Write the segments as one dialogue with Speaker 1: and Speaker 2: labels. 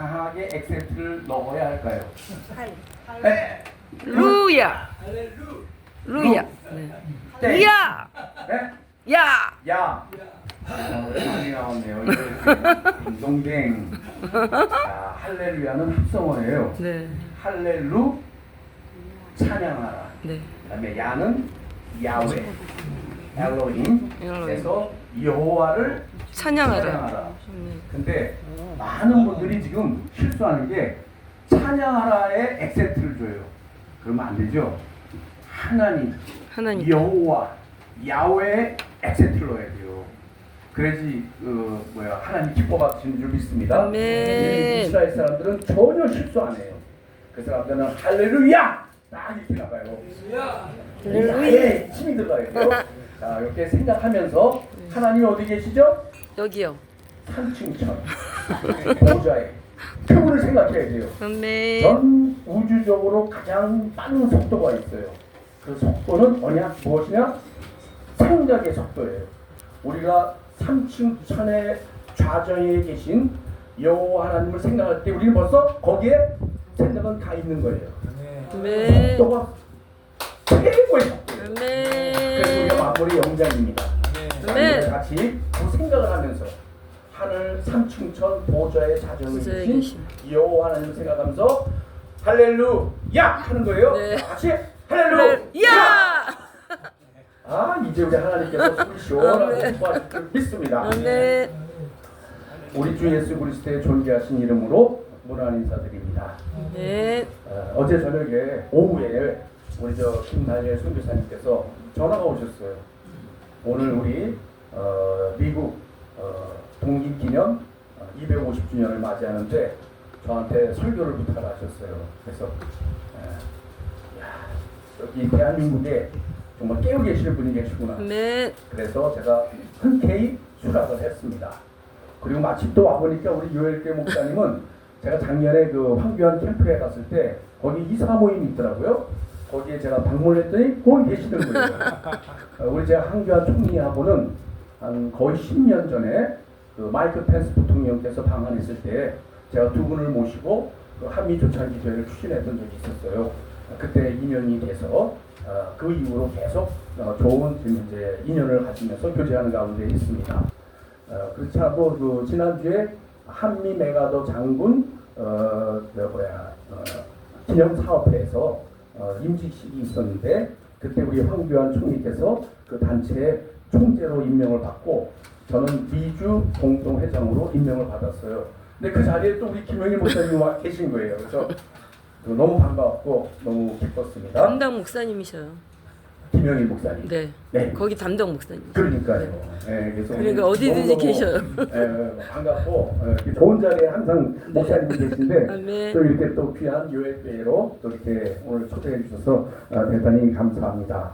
Speaker 1: 강하게 액센트를 넣어야 할까요?
Speaker 2: 루야. 루야.
Speaker 1: 땡.
Speaker 2: 야.
Speaker 1: 네?
Speaker 2: 야.
Speaker 1: 야. 많이 나왔네요. 동댕. 자, 할렐루야는 합성어예요.
Speaker 2: 네.
Speaker 1: 할렐루 찬양하라.
Speaker 2: 네.
Speaker 1: 그다음에 야는 야훼, 엘로힘. 그래서 여호와를
Speaker 2: 찬양하라.
Speaker 1: 찬양하라. 근데 많은 분들이 지금 실수하는 게 찬양하라에 액센트를 줘요. 그러면 안 되죠. 하나님, 여호와, 야훼에 액센트를 넣어야 돼요. 그래야지 하나님 기뻐 받으시는 줄 믿습니다.
Speaker 2: 아멘.
Speaker 1: 이스라엘 사람들은 전혀 실수 안 해요. 그 사람들은 할렐루야 딱 이렇게 나가요. 아예 힘이 들어가야 돼요. 자, 이렇게 생각하면서 하나님이 어디 계시죠?
Speaker 2: 여기요.
Speaker 1: 산층천 보좌에 그분을 생각해야 돼요.
Speaker 2: 아멘.
Speaker 1: 전 우주적으로 가장 빠른 속도가 있어요. 그 속도는 무엇이냐? 생각의 속도예요. 우리가 3층 천의 좌정에 계신 여호와 하나님을 생각할 때 우리는 벌써 거기에 생각은 다 있는 거예요.
Speaker 2: 아멘.
Speaker 1: 속도가 최고의 속도예요.
Speaker 2: 아멘.
Speaker 1: 그래서 우리가 마무리 영장입니다.
Speaker 2: 아멘.
Speaker 1: 같이 그 생각을 하면서 하늘 3층천 보좌의 좌정에 계신 여호와 하나님을 생각하면서 할렐루야 하는 거예요.
Speaker 2: 네.
Speaker 1: 같이 할렐루야. 이제 우리 하나님께서 속이 시원하게 도와주실 줄 믿습니다.
Speaker 2: 아멘.
Speaker 1: 우리 주 예수 그리스도의 존귀하신 이름으로 문안 인사드립니다.
Speaker 2: 네.
Speaker 1: 어제 저녁에 오후에 우리 김다니엘 선교사님께서 전화가 오셨어요. 오늘 우리 미국 독립기념 250주년을 맞이하는데 저한테 설교를 부탁하셨어요. 그래서 여기 대한민국에 정말 깨어 계시는 분이 계시구나.
Speaker 2: 아멘.
Speaker 1: 그래서 제가 흔쾌히 수락을 했습니다. 그리고 마침 또 와보니까 우리 요엘교 목사님은 제가 작년에 그 황교안 캠프에 갔을 때 거기 이사 모임이 있더라고요. 거기에 제가 방문했더니 거기 계시는 거예요. 우리 제가 황교안 총리하고는 한 거의 10년 전에 그 마이크 펜스 부통령께서 방한했을 때 제가 두 분을 모시고 그 한미 조찬 기도회를 추진했던 적이 있었어요. 그때 인연이 돼서 그 이후로 계속 좋은 이제 인연을 가지면서 교제하는 가운데 있습니다. 그렇지 않고 그 지난주에 한미 메가더 장군 기념사업회에서 임직식이 있었는데 그때 우리 황교안 총리께서 그 단체의 총재로 임명을 받고 저는 미주 공동회장으로 임명을 받았어요. 근데 그 자리에 또 우리 김영일 목사님이 와 계신 거예요. 그래서 너무 반가웠고 너무 기뻤습니다.
Speaker 2: 담당 목사님이셔요.
Speaker 1: 김영일 목사님.
Speaker 2: 네.
Speaker 1: 네.
Speaker 2: 거기 담당 목사님.
Speaker 1: 그러니까요. 네, 그래서
Speaker 2: 그러니까 어디든지 계셔요.
Speaker 1: 반갑고 좋은 자리에 항상 목사님이 계신데
Speaker 2: 아멘.
Speaker 1: 또 이렇게 또 귀한 요엘교회로 또 이렇게 오늘 초대해 주셔서 대단히 감사합니다.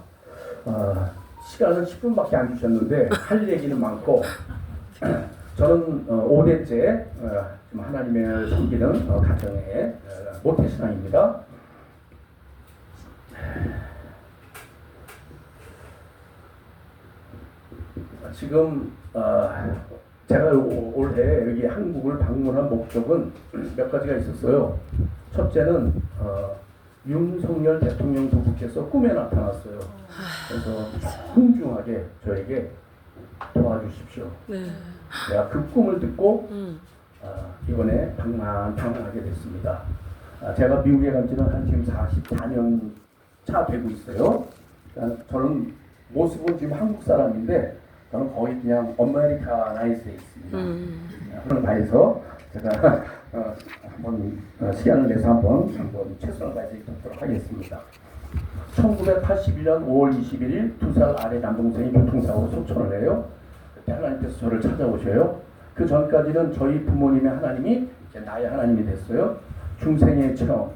Speaker 1: 시간은 10분밖에 안 주셨는데 할 얘기는 많고 저는 5대째 하나님을 섬기는 가정의 모태신앙입니다. 지금 제가 올해 여기 한국을 방문한 목적은 몇 가지가 있었어요. 첫째는 윤석열 대통령 부부께서 꿈에 나타났어요. 그래서 흥중하게 저에게 도와주십시오.
Speaker 2: 네.
Speaker 1: 제가 그 꿈을 듣고 이번에 방문하게 됐습니다. 제가 미국에 간 지는 한 지금 44년 차 되고 있어요. 저는 모습은 지금 한국 사람인데 저는 거의 그냥 아메리카나이즈에 있습니다. 그런 나에서 제가 한번 시간을 내서 한번 최선을 다해서 돕도록 하겠습니다. 1981년 5월 21일 2살 아래 남동생이 교통사고로 소천을 해요. 그때 하나님께서 저를 찾아오셔요. 그 전까지는 저희 부모님의 하나님이 이제 나의 하나님이 됐어요. 중생의 체험,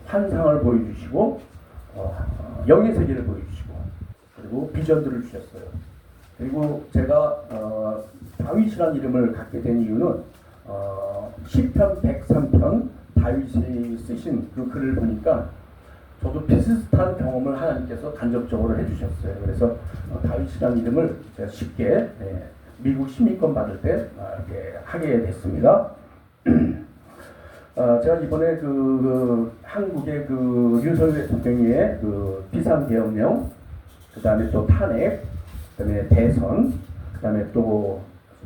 Speaker 1: 환상을 보여주시고 영의 세계를 보여주시고 그리고 비전들을 주셨어요. 그리고 제가 다윗이라는 이름을 갖게 된 이유는 시편 103편 다윗이 쓰신 그 글을 보니까 저도 비슷한 경험을 하나님께서 간접적으로 해주셨어요. 그래서 다윗이라는 이름을 제가 쉽게 미국 시민권 받을 때 이렇게 하게 됐습니다. 제가 이번에 한국의 윤석열 대통령의 비상계엄령, 그 다음에 또 탄핵, 그 다음에 대선, 그 다음에 또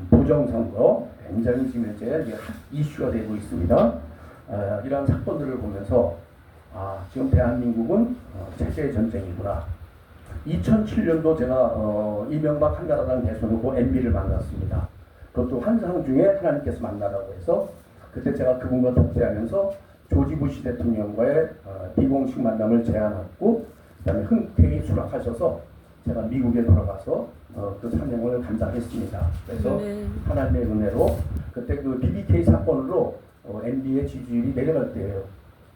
Speaker 1: 부정선거, 굉장히 지금 현재 이제 핫 이슈가 되고 있습니다. 이러한 사건들을 보면서 지금 대한민국은 체제의 전쟁이구나. 2007년도 제가 이명박 한나라당 대선 후보 MB를 만났습니다. 그것도 환상 중에 하나님께서 만나라고 해서 그때 제가 그분과 독대하면서 조지 부시 대통령과의 비공식 만남을 제안했고, 그다음에 흔쾌히 수락하셔서 제가 미국에 돌아가서 그 사명을 감당했습니다. 그래서 하나님의 은혜로 그때 그 BBK 사건으로 MB의 지지율이 내려갈 때예요.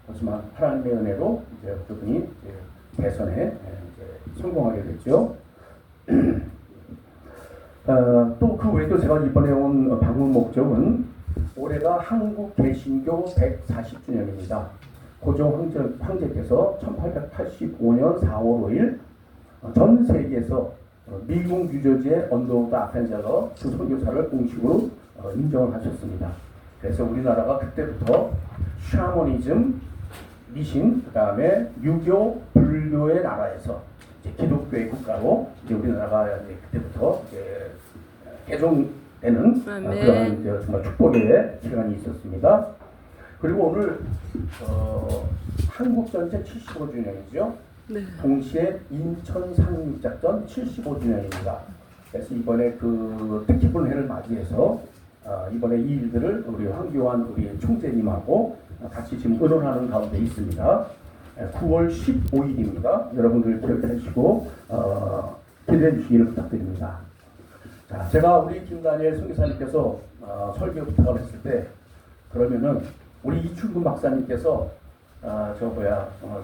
Speaker 1: 하지만 하나님의 은혜로 이제 그분이 대선에 이제 성공하게 됐죠. 또 그 외에도 제가 이번에 온 방문 목적은 올해가 한국 개신교 140주년입니다. 고종 황제께서 1885년 4월 5일 전 세계에서 미국 뉴저지의 언더우드 아펜젤러 그 선교사를 공식으로 인정을 하셨습니다. 그래서 우리나라가 그때부터 샤머니즘, 미신, 그 다음에 유교, 불교의 나라에서 이제 기독교의 국가로 이제 우리나라가 이제 그때부터 이제 개종되는 그런 정말 축복의 시간이 있었습니다. 그리고 오늘 한국전쟁 75주년이죠.
Speaker 2: 네.
Speaker 1: 동시에 인천 상륙작전 75주년입니다. 그래서 이번에 그 뜻깊은 해를 맞이해서 이번에 이 일들을 우리 황교안 우리 총재님하고 같이 지금 의논하는 가운데 있습니다. 9월 15일입니다. 여러분들 기억하시고 기대해 주시기를 부탁드립니다. 자, 제가 우리 김다니엘 선교사님께서 설교 부탁을 했을 때 그러면은 우리 이춘근 박사님께서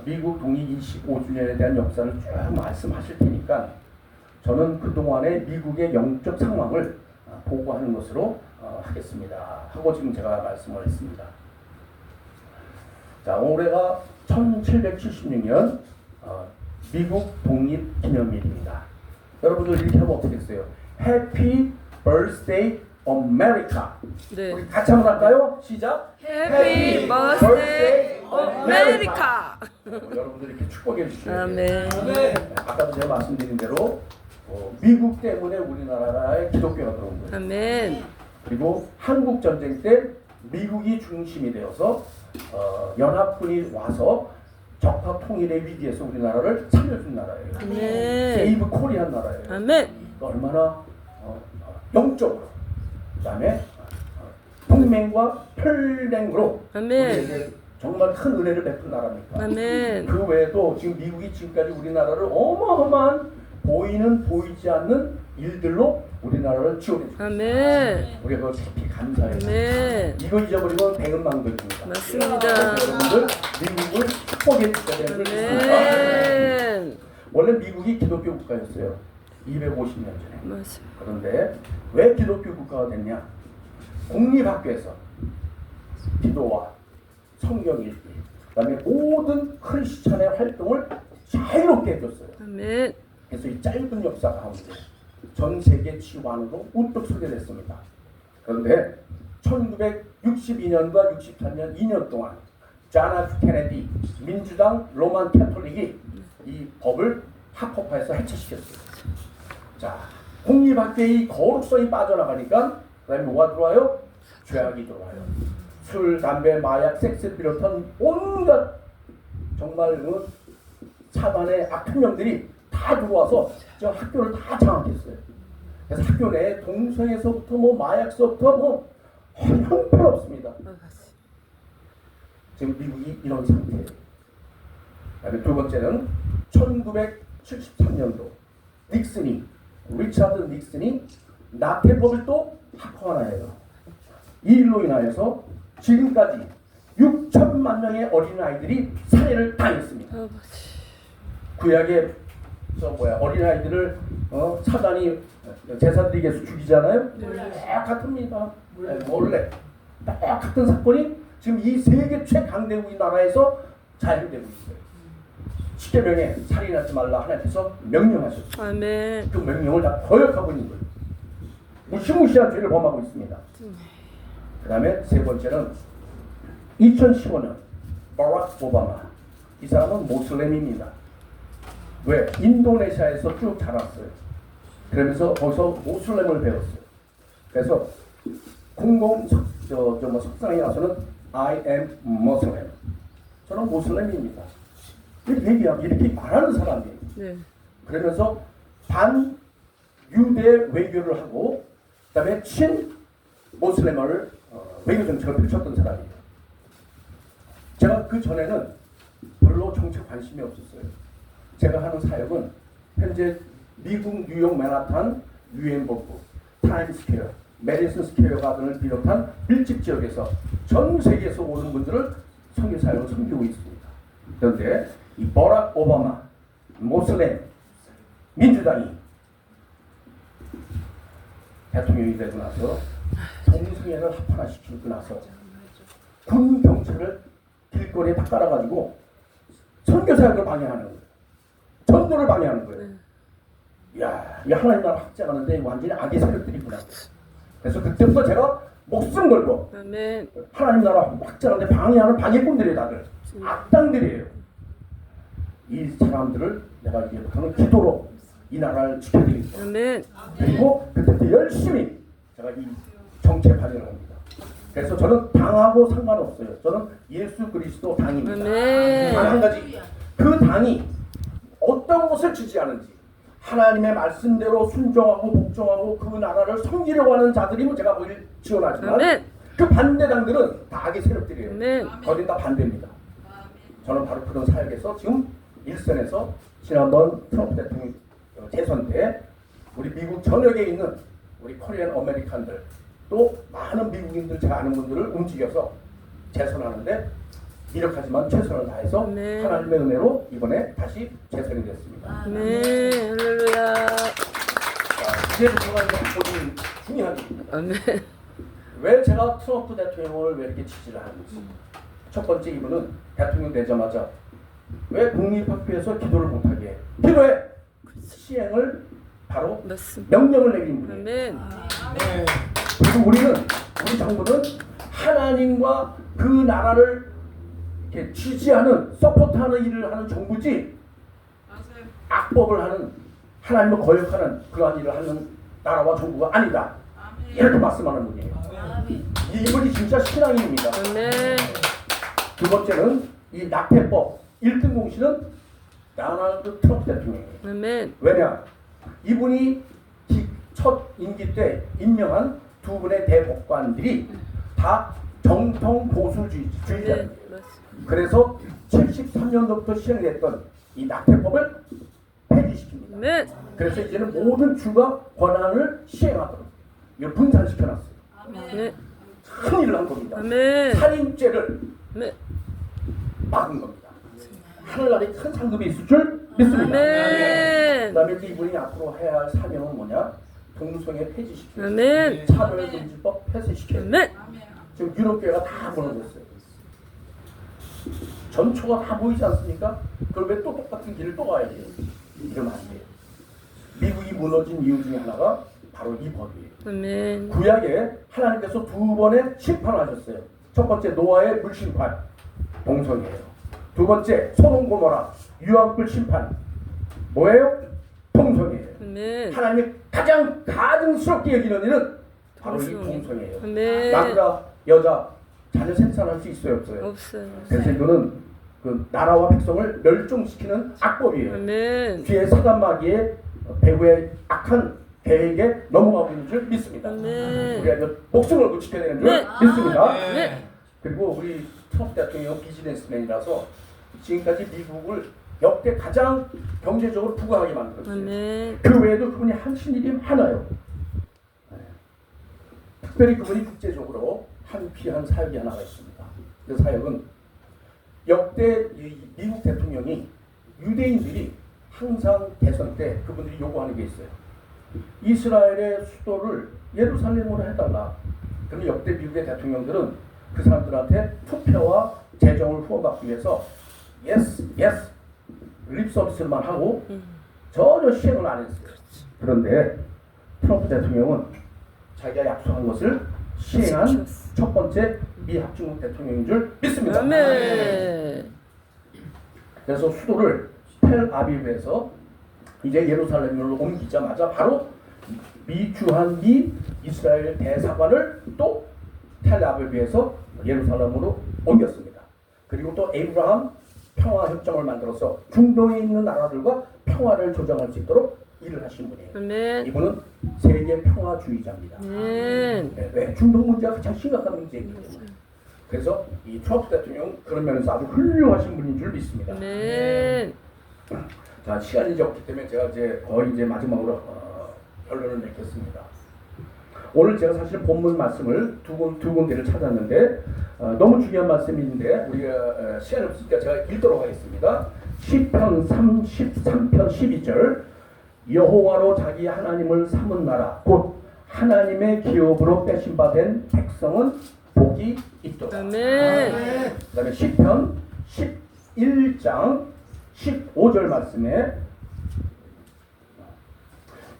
Speaker 1: 미국 독립 25주년에 대한 역사를 쭉 말씀하실 테니까 저는 그동안의 미국의 영적 상황을 보고하는 것으로 하겠습니다. 하고 지금 제가 말씀을 했습니다. 자, 올해가 1776년 미국 독립 기념일입니다. 여러분들 이렇게 하면 어떻게 했어요? Happy Birthday America.
Speaker 2: 네.
Speaker 1: 우리 같이 한번 할까요? 시작.
Speaker 2: Happy Birthday America.
Speaker 1: 여러분들 이렇게 축복해 주시죠.
Speaker 2: 아멘.
Speaker 1: 아까도 제가 말씀드린 대로 미국 때문에 우리나라에 기독교가 들어온 거예요.
Speaker 2: 아멘.
Speaker 1: 그리고 한국 전쟁 때 미국이 중심이 되어서 연합군이 와서 적화 통일의 위기에서 우리나라를 살려준 나라예요.
Speaker 2: 아멘.
Speaker 1: 세이브 코리안 나라예요.
Speaker 2: 아멘.
Speaker 1: 얼마나 영적으로, 그다음에 동맹과 혈맹으로
Speaker 2: 아멘.
Speaker 1: 우리에게 정말 큰 은혜를 베푼 나라입니다.
Speaker 2: 아멘.
Speaker 1: 그 외에도 지금 미국이 지금까지 우리나라를 어마어마한 보이는 보이지 않는 일들로 우리나라를 지원해줍니다.
Speaker 2: 아멘.
Speaker 1: 우리가 그걸 깊이 감사해요.
Speaker 2: 아멘.
Speaker 1: 이거 잊어버리면 백은망덕입니다.
Speaker 2: 맞습니다.
Speaker 1: 여러분들 미국을 축복해 주셔야 되는 것입니다.
Speaker 2: 아멘.
Speaker 1: 원래 미국이 기독교 국가였어요. 250년 전에.
Speaker 2: 맞아요.
Speaker 1: 그런데 왜 기독교 국가가 됐냐? 공립학교에서 기도와 성경 읽기, 그다음에 모든 크리스찬의 활동을 자유롭게 해줬어요.
Speaker 2: 아멘.
Speaker 1: 그래서 이 짧은 역사 가운데 전 세계 치유관으로 우뚝 서게 됐습니다. 그런데 1962년과 63년 2년 동안 존 F 케네디 민주당 로만 캐톨릭이 이 법을 합법화해서 해체시켰어요. 자, 공립학교의 거룩성이 빠져나가니까 그다음에 뭐가 들어와요? 죄악이 들어와요. 술, 담배, 마약, 섹스를 비롯한 온갖 정말 사단의 악행령들이 다 들어와서 저 학교를 다 장악했어요. 그래서 학교 내에 동성애서부터 마약서부터 형편없습니다. 지금 미국이 이런 상태예요. 그다음에 두 번째는 1973년도 리차드 닉슨이 나태법을 또 합헌하여요. 이 일로 인하여서 지금까지 6천만 명의 어린아이들이 살해를 당했습니다. 구약의 어린아이들을 사단이 제사드리게서 죽이잖아요. 똑같습니다. 몰래 똑같은 사건이 지금 이 세계 최강대국의 나라에서 자행되고 있어요. 십계명에 살인하지 말라 하나님께서 명령하셨어요.
Speaker 2: 아멘.
Speaker 1: 그 명령을 다 거역하고 있는 거예요. 무시무시한 죄를 범하고 있습니다. 그 다음에 세 번째는 2015년 바락 오바마, 이 사람은 모슬렘입니다. 왜? 인도네시아에서 쭉 자랐어요. 그러면서 거기서 모슬렘을 배웠어요. 그래서 석상에 가서는 I am Muslim. 저는 모슬렘입니다. 이렇게 얘기하고 이렇게 말하는 사람이에요.
Speaker 2: 네.
Speaker 1: 그러면서 반유대 외교를 하고 그다음에 친모슬렘을 외교 정책을 펼쳤던 사람이에요. 제가 그 전에는 별로 정책 관심이 없었어요. 제가 하는 사역은 현재 미국 뉴욕 맨하탄 유엔본부, 타임스퀘어, 메디슨 스퀘어 가든을 비롯한 밀집 지역에서 전 세계에서 오는 분들을 선교 사역을 섬기고 있습니다. 그런데 이 버락 오바마 모슬렘 민주당이 대통령이 되고 나서 동성애를 합헌화시키고 나서 군 경찰을 길거리에 다 깔아가지고 선교 사역을 방해하는 거예요. 전도를 방해하는 거예요. 이야, 이 하나님 나라 확장하는데 완전히 악의 세력들이구나. 그래서 그때부터 제가 목숨 걸고
Speaker 2: 아멘.
Speaker 1: 하나님 나라 확장하는데 방해하는 방해꾼들이 다들 악당들이에요. 이 사람들을 내가 이제부터는 기도로 이 나라를 지켜드리겠다.
Speaker 2: 아멘.
Speaker 1: 그리고 그때부터 열심히 제가 이 정체 발현을 합니다. 그래서 저는 당하고 상관없어요. 저는 예수 그리스도 당입니다.
Speaker 2: 아멘.
Speaker 1: 단 한 가지, 그 당이 어떤 것을 지지하는지 하나님의 말씀대로 순종하고 복종하고 그 나라를 섬기려고 하는 자들이면 제가 거기를 지원하지만
Speaker 2: 아멘.
Speaker 1: 그 반대당들은 다 악의 세력들이에요.
Speaker 2: 아멘.
Speaker 1: 거긴 다 반대입니다. 저는 바로 그런 사역에서 지금 일선에서 지난번 트럼프 대통령 재선 때 우리 미국 전역에 있는 우리 코리안 아메리칸들 또 많은 미국인들 제가 아는 분들을 움직여서 재선하는데 이력하지만 최선을 다해서
Speaker 2: 네.
Speaker 1: 하나님의 은혜로 이번에 다시 재선이 됐습니다.
Speaker 2: 아멘. 할렐루야.
Speaker 1: 이제부터가 이제 중요한 일입니다.
Speaker 2: 아멘.
Speaker 1: 왜 제가 트럼프 대통령을 왜 이렇게 지지를 하는지. 첫 번째 이유는 대통령 되자마자 왜 국립학교에서 기도를 못하게 해? 기도해! 시행을 바로
Speaker 2: 맞습니다.
Speaker 1: 명령을 내린 분이에요.
Speaker 2: 아멘.
Speaker 1: 그리고 우리 정부는 하나님과 그 나라를 이렇게 지지하는, 서포트하는 일을 하는 정부지 악법을 하는, 하나님을 거역하는 그러한 일을 하는 나라와 정부가 아니다. 이렇게 말씀하는 분이에요. 이분이 진짜 신앙인입니다.
Speaker 2: 아멘.
Speaker 1: 두 번째는 이 낙태법 1등 공신은 도널드 트럼프 대통령이에요.
Speaker 2: 아멘.
Speaker 1: 왜냐? 이분이 첫 임기 때 임명한 두 분의 대법관들이 다 정통 보수주의자예요.
Speaker 2: 네, 맞습니다.
Speaker 1: 그래서 73년도부터 시행됐던 이 낙태법을 폐지시킵니다.
Speaker 2: 아멘.
Speaker 1: 그래서 이제는 모든 주가 권한을 시행하도록 이걸 분산시켜놨어요.
Speaker 2: 네.
Speaker 1: 큰 일을 한 겁니다.
Speaker 2: 아멘.
Speaker 1: 살인죄를
Speaker 2: 아멘.
Speaker 1: 막은 겁니다. 하늘나라에 큰 상급이 있을 줄 믿습니다.
Speaker 2: 아멘.
Speaker 1: 그다음에 이분이 앞으로 해야 할 사명은 뭐냐? 동성애 폐지시키고
Speaker 2: 아멘.
Speaker 1: 차별금지법 폐쇄시켜요.
Speaker 2: 아멘.
Speaker 1: 지금 유럽교회가 다 무너졌어요. 전초가 다 보이지 않습니까? 그걸 왜 또 똑같은 길을 또 가야 돼요? 이러면 안 돼요. 미국이 무너진 이유 중에 하나가 바로 이 법이에요.
Speaker 2: 아멘.
Speaker 1: 구약에 하나님께서 두 번의 심판을 하셨어요. 첫 번째 노아의 물심판, 동성애예요. 두 번째 소돔 고모라 유황불 심판, 뭐예요? 동성애예요.
Speaker 2: 아멘.
Speaker 1: 하나님이 가장 가증스럽게 여기는 일은 바로 이 동성애예요.
Speaker 2: 아멘.
Speaker 1: 남자, 여자 자녀 생산할 수 있어요, 없어요?
Speaker 2: 없어요.
Speaker 1: 그래서 이거는 그 나라와 백성을 멸종시키는 악법이에요.
Speaker 2: 아멘.
Speaker 1: 뒤에 사단마귀의 배후의 악한 계획에 넘어가고 있는 줄 믿습니다.
Speaker 2: 아멘.
Speaker 1: 우리가 이거 목숨을 걸고 지켜야 되는 줄
Speaker 2: 네.
Speaker 1: 믿습니다.
Speaker 2: 네.
Speaker 1: 그리고 우리 트럼프 대통령 비즈니스맨이라서 지금까지 미국을 역대 가장 경제적으로 부강하게 만들었어요.
Speaker 2: 아멘.
Speaker 1: 그 외에도 그분이 하신 일이 많아요. 네. 특별히 그분이 국제적으로 한 귀한 사역이 하나가 있습니다. 그 사역은 역대 미국 대통령이 유대인들이 항상 대선 때 그분들이 요구하는 게 있어요. 이스라엘의 수도를 예루살렘으로 해달라. 그럼 역대 미국의 대통령들은 그 사람들한테 투표와 재정을 후원받기 위해서 yes, yes 립 서비스만 하고 전혀 시행을 안 했어요. 그런데 트럼프 대통령은 자기가 약속한 것을 시행한 첫 번째 미 합중국 대통령인 줄 믿습니다.
Speaker 2: 아멘.
Speaker 1: 그래서 수도를 텔아비브에서 이제 예루살렘으로 옮기자마자 바로 주한 미 이스라엘 대사관을 또 텔아비브에서 예루살렘으로 옮겼습니다. 그리고 또 에이브라함 평화협정을 만들어서 중동에 있는 나라들과 평화를 조정할 수 있도록 일을 하신 분이에요.
Speaker 2: 아멘.
Speaker 1: 이분은 세계 평화주의자입니다.
Speaker 2: 아멘.
Speaker 1: 네, 왜? 중동 문제가 가장 심각한 문제이기 때문에. 그래서 이 트럼프 대통령 그런 면에서 아주 훌륭하신 분인 줄 믿습니다.
Speaker 2: 아멘.
Speaker 1: 자, 시간이 이제 없기 때문에 제가 이제 거의 이제 마지막으로 결론을 맺겠습니다. 오늘 제가 사실 본문 말씀을 두 군데를 찾았는데 너무 중요한 말씀인데 우리가 시간이 없으니까 제가 읽도록 하겠습니다. 시편 33편 12절 여호와로 자기 하나님을 삼은 나라 곧 하나님의 기업으로 빼신 바 된 백성은 복이 있도다.
Speaker 2: 아멘.
Speaker 1: 그 다음에 시편 11장 15절 말씀에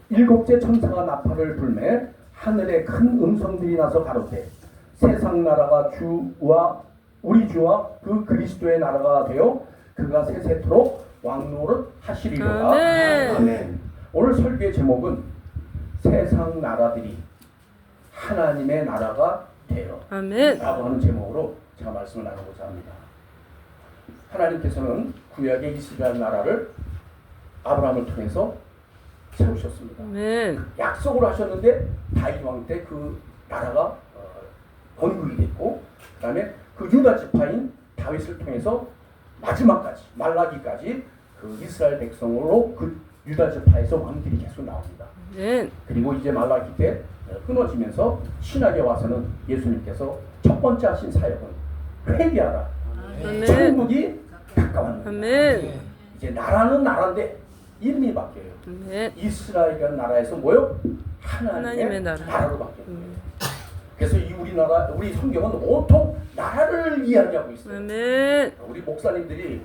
Speaker 1: 일곱째 천사가 나팔을 불매 하늘에 큰 음성들이 나서 가로되 세상 나라가 주와 우리 주와 그 그리스도의 나라가 되어 그가 세세토록 왕노릇 하시리로다.
Speaker 2: 아멘.
Speaker 1: 아멘. 오늘 설교의 제목은 세상 나라들이 하나님의 나라가 되어
Speaker 2: 아멘.
Speaker 1: 라고 하는 제목으로 제가 말씀을 나누고자 합니다. 하나님께서는 구약의 이스라엘 나라를 아브라함을 통해서 세우셨습니다.
Speaker 2: 아멘.
Speaker 1: 약속을 하셨는데 다윗 왕 때 그 나라가 건국이 됐고 그 다음에 그 유다 지파인 다윗을 통해서 마지막까지 말라기까지 그 이스라엘 백성으로 그 유다 지파에서 왕들이 계속 나옵니다.
Speaker 2: 아멘.
Speaker 1: 그리고 이제 말라기 때 끊어지면서 신약에 와서는 예수님께서 첫 번째 하신 사역은 회개하라.
Speaker 2: 아멘.
Speaker 1: 천국이 가까웠습니다.
Speaker 2: 아멘.
Speaker 1: 이제 나라는 나라인데 이름이 바뀌어요.
Speaker 2: 아멘.
Speaker 1: 이스라엘이라는 나라에서 뭐요? 하나님의
Speaker 2: 하나님의 나라.
Speaker 1: 나라로 바뀌어요. 그래서 이 우리나라 우리 성경은 온통 나라를 이야기하고 있어요.
Speaker 2: 아멘.
Speaker 1: 우리 목사님들이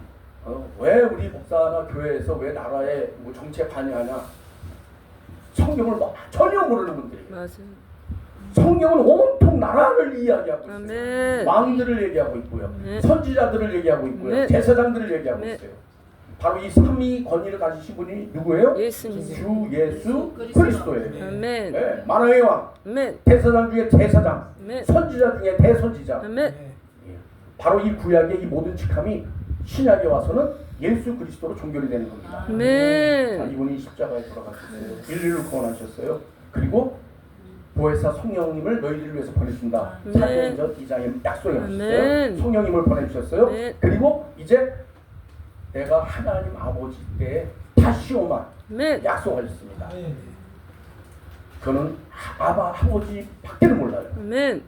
Speaker 1: 왜 우리 목사나 교회에서 왜 나라에 뭐 정치에 관여하냐? 성경을 전혀 모르는 분들이에요.
Speaker 2: 맞아요.
Speaker 1: 성경은 온통 나라를 이야기하고 있어요.
Speaker 2: 아멘.
Speaker 1: 왕들을 얘기하고 있고요.
Speaker 2: 아멘.
Speaker 1: 선지자들을 얘기하고 있고요.
Speaker 2: 아멘.
Speaker 1: 제사장들을 얘기하고
Speaker 2: 아멘.
Speaker 1: 있어요. 바로 이 삼위 권위를 가지신 분이 누구예요?
Speaker 2: 예수님.
Speaker 1: 주 예수 그리스도예요.
Speaker 2: 아멘.
Speaker 1: 네, 만왕의 왕,
Speaker 2: 아멘.
Speaker 1: 대사장 중에 대사장,
Speaker 2: 아멘.
Speaker 1: 선지자 중에 대선지자.
Speaker 2: 아멘.
Speaker 1: 예. 바로 이 구약의 이 모든 직함이 신약에 와서는 예수 그리스도로 종결이 되는 겁니다. 자,
Speaker 2: 아멘.
Speaker 1: 이분이 십자가에 돌아가셨어요. 인류를 구원하셨어요. 그리고 보혜사 성령님을 너희들을 위해서 보내준다.
Speaker 2: 아멘.
Speaker 1: 사도행전 2장에 약속이 하셨어요.
Speaker 2: 아멘.
Speaker 1: 성령님을 보내주셨어요.
Speaker 2: 아멘.
Speaker 1: 그리고 이제 내가 하나님 아버지 때 다시 오만
Speaker 2: 아멘.
Speaker 1: 약속하셨습니다. 그는 아버지 밖에는 몰라요.
Speaker 2: 아멘.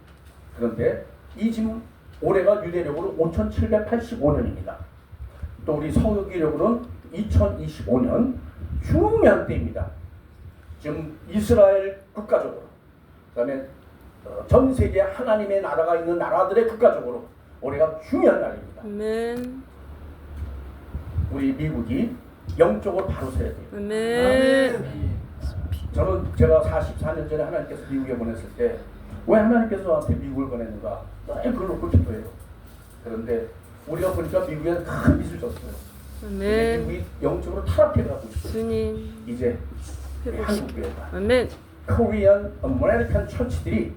Speaker 1: 그런데 이 지금 올해가 유대력으로 5785년입니다. 또 우리 서기력으로는 2025년 중요한 때입니다. 지금 이스라엘 국가적으로 그다음에 전 세계 하나님의 나라가 있는 나라들의 국가적으로 올해가 중요한 날입니다.
Speaker 2: 아멘.
Speaker 1: 우리 미국이 영적으로 바로 서야 돼요.
Speaker 2: 아멘.
Speaker 1: 저는 제가 44년 전에 하나님께서 미국에 보냈을 때 왜 하나님께서 저한테 미국을 보냈는가 늘 그걸 놓고 기도해요. 그런데 우리가 보니까 미국에 큰 빚을 졌어요.
Speaker 2: 아멘.
Speaker 1: 미국이 영적으로 타락해가고 있어요.
Speaker 2: 주님.
Speaker 1: 이제
Speaker 2: 회복시켜.
Speaker 1: 한국 교회가
Speaker 2: 아멘.
Speaker 1: 코리안 아메리칸 처치들이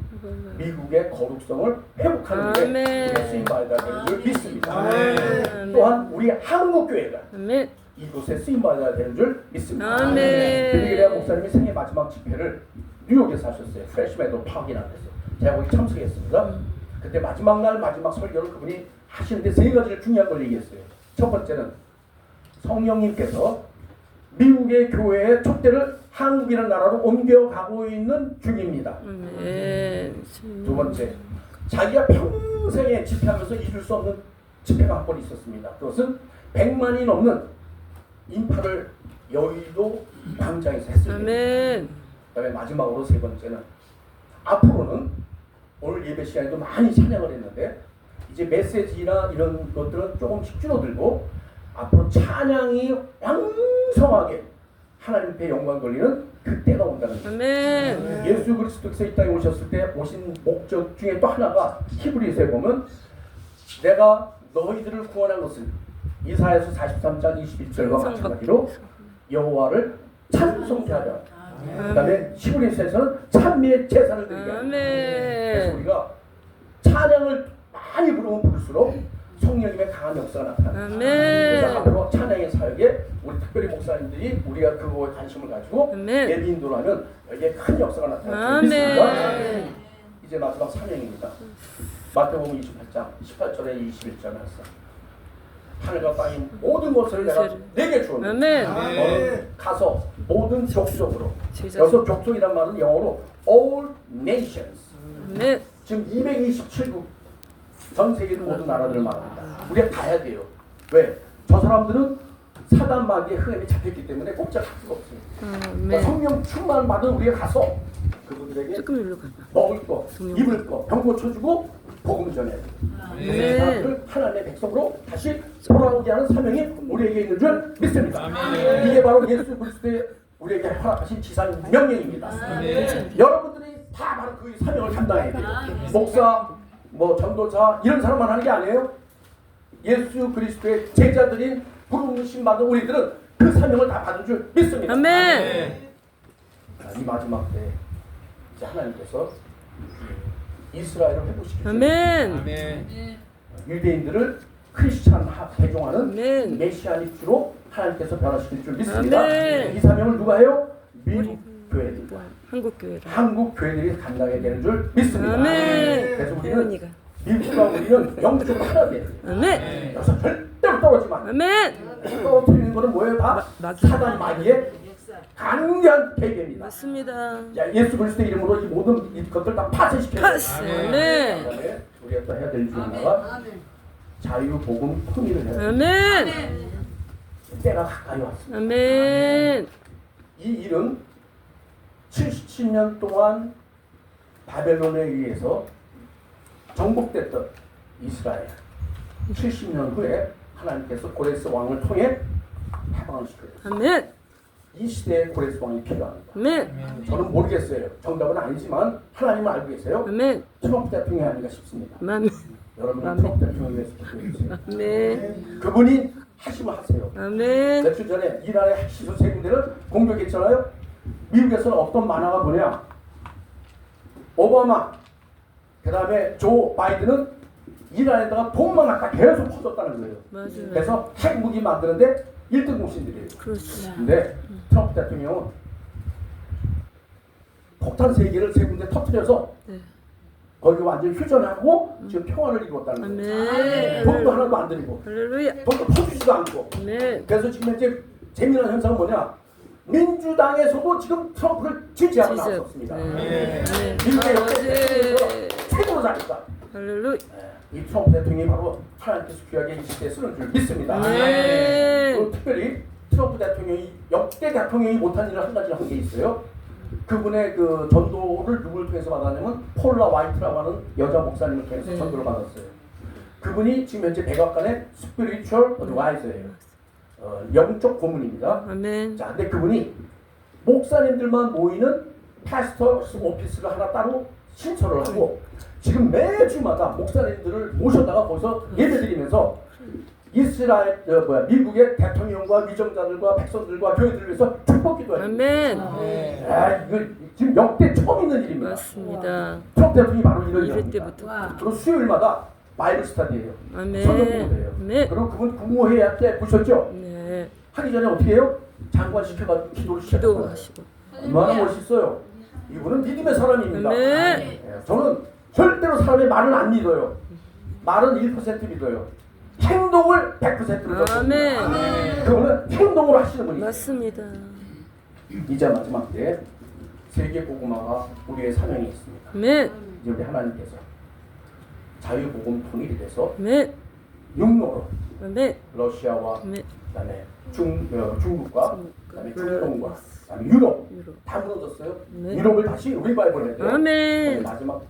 Speaker 1: 미국의 거룩성을 회복하는 데
Speaker 2: 아멘.
Speaker 1: 우리가 쓰임받아야 되는 줄 믿습니다.
Speaker 2: 아멘.
Speaker 1: 또한 우리 한국 교회가
Speaker 2: 아멘.
Speaker 1: 이곳에 쓰임받아야 되는 줄 믿습니다.
Speaker 2: 아멘.
Speaker 1: 빌리그레아 목사님이 생애 마지막 집회를 뉴욕에서 하셨어요. 프레시메도 파크라는 데서. 제가 거기 참석했습니다. 그때 마지막 날 마지막 설교를 그분이 하시는데 세 가지를 중요한 걸 얘기했어요. 첫 번째는 성령님께서 미국의 교회의 촛대를 한국이라는 나라로 옮겨가고 있는 중입니다.
Speaker 2: 아멘.
Speaker 1: 두 번째, 자기가 평생에 집회하면서 잊을 수 없는 집회가 한 번 있었습니다. 그것은 100만이 넘는 인파를 여의도 광장에서 했습니다.
Speaker 2: 아멘.
Speaker 1: 그다음에 마지막으로 세 번째는 앞으로는 오늘 예배 시간에도 많이 찬양을 했는데 이제 메시지나 이런 것들은 조금씩 줄어들고 앞으로 찬양이 왕성하게 하나님 앞에 영광 돌리는 그때가 온다는 거예요.
Speaker 2: 아멘.
Speaker 1: 예수 그리스도께서 이 땅에 오셨을 때 오신 목적 중에 또 하나가 히브리서에 보면 내가 너희들을 구원한 것은 이사야서 43장 21절과 마찬가지로 여호와를 찬송케 하자. 그 다음에 히브리서에서는 찬미의 제사를 드리게 하자. 그래서
Speaker 2: 아멘.
Speaker 1: 우리가 찬양을 많이 부르면 부를수록 성령님의 강한 역사가 나타납니다. 그래서
Speaker 2: 아멘.
Speaker 1: 앞으로 찬양의 사역에 우리 특별히 목사님들이 우리가 그거에 관심을 가지고
Speaker 2: 아멘.
Speaker 1: 예비 인도를 하면 여기에 큰 역사가 나타날 줄 믿습니다.
Speaker 2: 아멘.
Speaker 1: 이제 마지막 사명입니다. 마태복음 28장 18절에 21절 말씀. 하늘과 땅의 모든 것을 내가 내게 주었노라.
Speaker 2: 아멘.
Speaker 1: 너는 가서 모든 족속으로.
Speaker 2: 제자.
Speaker 1: 여기서 족속이란 말은 영어로 all nations.
Speaker 2: 아멘.
Speaker 1: 지금 227국 전 세계 모든 나라들을 말합니다. 우리가 가야 돼요. 왜? 저 사람들은 사단 마귀의 흐름이 잡혔기 때문에 꼼짝할 수가 없어요. 그러니까
Speaker 2: 아멘.
Speaker 1: 성령 충만 받은 우리가 가서 그분들에게
Speaker 2: 조금 일로 가봐.
Speaker 1: 먹을 거, 입을 거, 병 고쳐주고 복음을 전해야 돼요. 그 사람들 하나님의 백성으로 다시 돌아오게 하는 사명이 우리에게 있는 줄 믿습니다. 이게 바로 예수 그리스도의 우리에게 허락하신 지상 명령입니다. 여러분들이 다 바로 그 사명을 감당해야 돼요. 목사, 뭐 전도자 이런 사람만 하는 게 아니에요. 예수 그리스도의 제자들인 부르심 받은 우리들은 그 사명을 다 받은 줄 믿습니다.
Speaker 2: 아멘.
Speaker 1: 이 마지막 때 이제 하나님께서 이스라엘을 회복시키죠.
Speaker 2: 아멘.
Speaker 1: 유대인들을 크리스찬 개종하는
Speaker 2: 아멘.
Speaker 1: 메시아닉주로 하나님께서 변화시킬 줄 믿습니다.
Speaker 2: 아멘.
Speaker 1: 이 사명을 누가 해요? 미국 교회들과
Speaker 2: 한국 교회.
Speaker 1: 한국 교회들이 감당해야 되는 줄 믿습니다.
Speaker 2: 아멘.
Speaker 1: 그래서 우리는
Speaker 2: 혜원이가.
Speaker 1: 미국과 우리는 영적으로 하나 돼야 돼요.
Speaker 2: 아멘.
Speaker 1: 여기서 절대로 떨어지면 안 돼요.
Speaker 2: 아멘.
Speaker 1: 떨어뜨리는 거는 뭐예요? 다
Speaker 2: 마귀.
Speaker 1: 사단 마귀의 강력한 계획입니다.
Speaker 2: 맞습니다.
Speaker 1: 자, 예수 그리스도 이름으로 이 모든 이 것들 다 파쇄시켜야 돼요.
Speaker 2: 파스. 아멘.
Speaker 1: 그다음에 우리가 또 해야 될 일 중 하나가 자유 복음 통일을 해야 돼요.
Speaker 2: 아멘.
Speaker 1: 때가 가까이 왔습니다.
Speaker 2: 아멘.
Speaker 1: 이 일은 77년 동안 바벨론에 의해서 정복됐던 이스라엘 70년 후에 하나님께서 고레스 왕을 통해 해방을 시켜요.
Speaker 2: 아멘.
Speaker 1: 이 시대에 고레스 왕이 필요합니다.
Speaker 2: 아멘.
Speaker 1: 저는 모르겠어요. 정답은 아니지만 하나님은 알고 계세요.
Speaker 2: 아멘.
Speaker 1: 트럼프 대통령이 아닌가 싶습니다.
Speaker 2: 아멘.
Speaker 1: 여러분은
Speaker 2: 아멘.
Speaker 1: 트럼프 대통령에 대해서 기도해 주세요.
Speaker 2: 아멘.
Speaker 1: 그분이 하시면 하세요.
Speaker 2: 아멘.
Speaker 1: 며칠 전에 이란의 핵시설 세 군데를 공격했잖아요. 미국에서는 어떤 만화가 뭐냐? 오바마, 그 다음에 조 바이든은 이란에다가 돈만 갖다 계속 퍼줬다는 거예요.
Speaker 2: 맞아요.
Speaker 1: 그래서 핵무기 만드는데 1등 공신들이에요.
Speaker 2: 그렇지.
Speaker 1: 근데 트럼프 대통령은 폭탄 세 개를 세 군데 터뜨려서
Speaker 2: 네.
Speaker 1: 거기 완전 휴전하고 지금 평화를 이루었다는 거예요.
Speaker 2: 아멘.
Speaker 1: 돈도 하나도 안 들이고
Speaker 2: 할렐루야.
Speaker 1: 돈도 퍼주지도 않고.
Speaker 2: 아멘.
Speaker 1: 그래서 지금 이제 재미난 현상은 뭐냐? 민주당에서도 지금 트럼프를 지지하고
Speaker 2: 지지.
Speaker 1: 나섰습니다.
Speaker 2: 네.
Speaker 1: 미국의 역대 대통령에서
Speaker 2: 아멘.
Speaker 1: 최고로 잘했다.
Speaker 2: 할렐루야.
Speaker 1: 이 트럼프 대통령이 바로 하나님께서 귀하게 이 시대에 쓰는 줄 믿습니다.
Speaker 2: 네.
Speaker 1: 그리고 특별히 트럼프 대통령이 역대 대통령이 못한 일을 한 가지를 한 게 있어요. 그분의 그 전도를 누구를 통해서 받았냐면 폴라 화이트라고 하는 여자 목사님을 통해서 전도를 받았어요. 그분이 지금 현재 백악관의 스피리추얼 어드바이저예요. 영적 고문입니다.
Speaker 2: 아멘.
Speaker 1: 자, 근데 그분이 목사님들만 모이는 파스터스 오피스를 하나 따로 신설을 하고 지금 매주마다 목사님들을 모셔다가 거기서 예배드리면서 이스라엘 미국의 대통령과 위정자들과 백성들과 교회들을 위해서 축복기도해요.
Speaker 2: 아멘.
Speaker 1: 이거 지금 역대 처음 있는 일입니다.
Speaker 2: 맞습니다.
Speaker 1: 트럼프 대통령이 바로 이런
Speaker 2: 이럴
Speaker 1: 일입니다.
Speaker 2: 때부터.
Speaker 1: 그리고 수요일마다 바이블 스터디예요.
Speaker 2: 아멘.
Speaker 1: 성경 공부예요.
Speaker 2: 아멘.
Speaker 1: 그리고 그분 국무회의 때 보셨죠?
Speaker 2: 네.
Speaker 1: 하기 전에 어떻게 해요? 장관 시켜가지고 기도를 시작해요.
Speaker 2: 기도하시고.
Speaker 1: 얼마나 멋있어요. 이분은 믿음의 사람입니다.
Speaker 2: 아멘.
Speaker 1: 예, 저는 절대로 사람의 말을 안 믿어요. 말은 1% 믿어요. 행동을 100% 믿어요.
Speaker 2: 아멘.
Speaker 1: 그거는 행동으로 하시는 분이에요.
Speaker 2: 맞습니다.
Speaker 1: 이제 마지막 때 세계 복음화가 우리의 사명이 있습니다.
Speaker 2: 아멘.
Speaker 1: 이제 우리 하나님께서 자유복음 통일이 돼서
Speaker 2: 아멘.
Speaker 1: 육로로
Speaker 2: 아멘.
Speaker 1: 러시아와
Speaker 2: 아멘.
Speaker 1: 그다음에 중국과 그다음에 중동과 그다음에 유럽
Speaker 2: 유럽.
Speaker 1: 다 무너졌어요.
Speaker 2: 네.
Speaker 1: 유럽을 다시 리바이벌 해야 돼요.
Speaker 2: 아멘.
Speaker 1: 마지막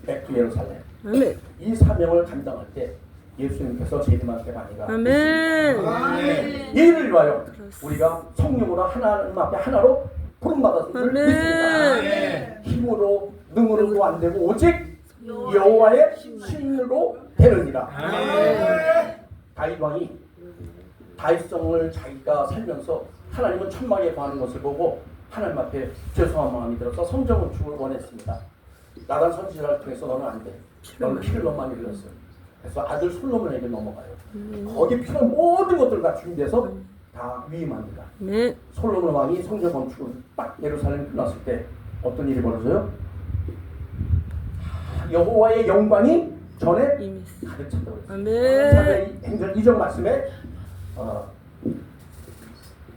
Speaker 1: 백투 예루살렘
Speaker 2: 아멘.
Speaker 1: 이 사명을 감당할 때 예수님께서 재림할 때가 아니라
Speaker 2: 아멘.
Speaker 1: 이를 위하여 우리가 성령으로 하나님 앞에 하나로 부름받았음을
Speaker 2: 아멘.
Speaker 1: 믿습니다. 힘으로 능으로도 안 되고 오직 여호와의 신으로 되느니라. 다윗 왕이 다윗성을 자기가 살면서 하나님은 천막에 거하는 것을 보고 하나님 앞에 죄송한 마음이 들어서 성전 건축을 원했습니다. 나단 선지자를 통해서 너는 안 돼. 너는 피를 너무 많이 흘렸어. 그래서 아들 솔로몬에게 넘어가요. 거기 필요한 모든 것들 다 준비해서 다 위임합니다.
Speaker 2: 네.
Speaker 1: 솔로몬 왕이 성전 건축을 딱 예루살렘 끝났을 때 어떤 일이 벌어져요? 여호와의 영광이 전에
Speaker 2: 이미.
Speaker 1: 가득 찼다고 했어요.
Speaker 2: 아멘.
Speaker 1: 사도행전 2장 말씀에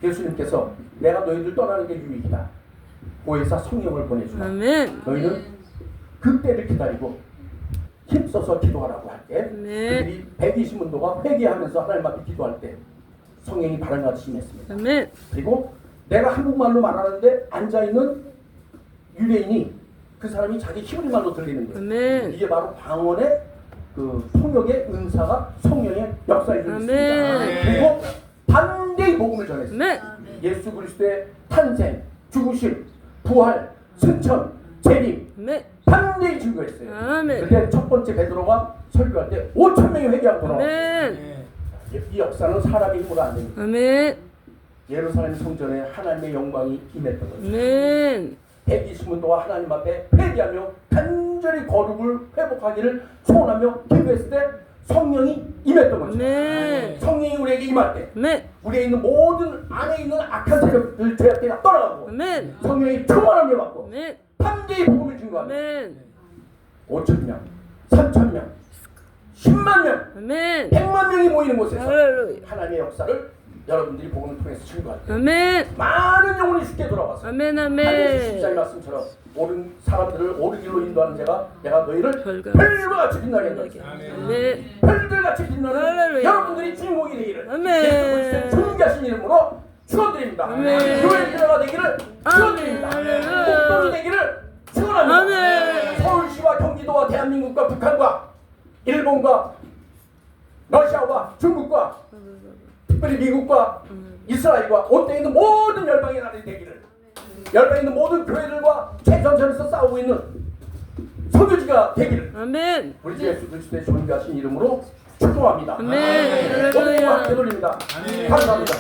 Speaker 1: 예수님께서 내가 너희들 떠나는 게 유익이다. 보혜사 성령을 보내주라.
Speaker 2: 아멘.
Speaker 1: 너희는 그때를 기다리고 힘써서 기도하라고 할 때
Speaker 2: 아멘.
Speaker 1: 그들이 120문도가 회개하면서 하나님 앞에 기도할 때 성령이 바람같이 임했습니다.
Speaker 2: 아멘.
Speaker 1: 그리고 내가 한국말로 말하는데 앉아있는 유대인이 그 사람이 자기 히브리 말로 들리는 거예요.
Speaker 2: 아멘.
Speaker 1: 이게 바로 방언의 그 통역의 은사가 성령의 역사에 좀 있습니다.
Speaker 2: 아멘.
Speaker 1: 그리고 반대의 복음을 전했습니다.
Speaker 2: 아멘.
Speaker 1: 예수 그리스도의 탄생, 죽으심, 부활, 승천, 재림
Speaker 2: 아멘.
Speaker 1: 반대의 증거했어요.
Speaker 2: 아멘.
Speaker 1: 그때 첫 번째 베드로가 설교할 때 5,000명이 회개하고 돌아왔어요.
Speaker 2: 아멘.
Speaker 1: 이 역사는 사람의 힘으로 안 됩니다.
Speaker 2: 아멘.
Speaker 1: 예루살렘 성전에 하나님의 영광이 임했던 거죠.
Speaker 2: 아멘.
Speaker 1: 120문도가 하나님 앞에 회개하며 간절히 거룩을 회복하기를 소원하며 기도했을 때 성령이 임했던 거죠.
Speaker 2: 아멘.
Speaker 1: 성령이 우리에게 임할 때
Speaker 2: 아멘.
Speaker 1: 우리에 있는 모든 안에 있는 악한 세력들 죄악들이 떠나가고
Speaker 2: 아멘.
Speaker 1: 성령이 충만함을 받고
Speaker 2: 아멘.
Speaker 1: 반대의 복음을 증거합니다.
Speaker 2: 아멘.
Speaker 1: 5,000명, 3,000명, 10만 명,
Speaker 2: 아멘.
Speaker 1: 100만 명이 모이는 곳에서
Speaker 2: 할렐루야.
Speaker 1: 하나님의 역사를 여러분들이 복음을 통해서 증거할 때
Speaker 2: 아멘.
Speaker 1: 많은 영혼이 쉽게 돌아왔어요.
Speaker 2: 아멘.
Speaker 1: 하늘에서 십자의
Speaker 2: 아멘.
Speaker 1: 말씀처럼 옳은 사람들을 옳은 길로 인도하는 제가 내가 너희를
Speaker 2: 별과
Speaker 1: 별과 같이 빛나게 한다.
Speaker 2: 아멘.
Speaker 1: 별들같이 빛나는
Speaker 2: 할렐루야.
Speaker 1: 여러분들이 주인공이 되기를
Speaker 2: 아멘.
Speaker 1: 예수 그리스도의 존귀하신 이름으로 축원드립니다.
Speaker 2: 아멘.
Speaker 1: 교회 교회가 되기를 축원드립니다.
Speaker 2: 할렐루야.
Speaker 1: 복동이 되기를 축원합니다.
Speaker 2: 아멘.
Speaker 1: 서울시와 경기도와 대한민국과 북한과 일본과 러시아와 중국과 특별히 미국과 이스라엘과 온땅에 있는 모든 열방의 나라이 되기를, 열방에 있는 모든 교회들과 최전선에서 싸우고 있는 선교지가 되기를
Speaker 2: 아멘.
Speaker 1: 우리 주 예수 그리스도의 존귀하신 이름으로 축복합니다.
Speaker 2: 아멘.
Speaker 1: 모든 것 함께 돌립니다. 감사합니다.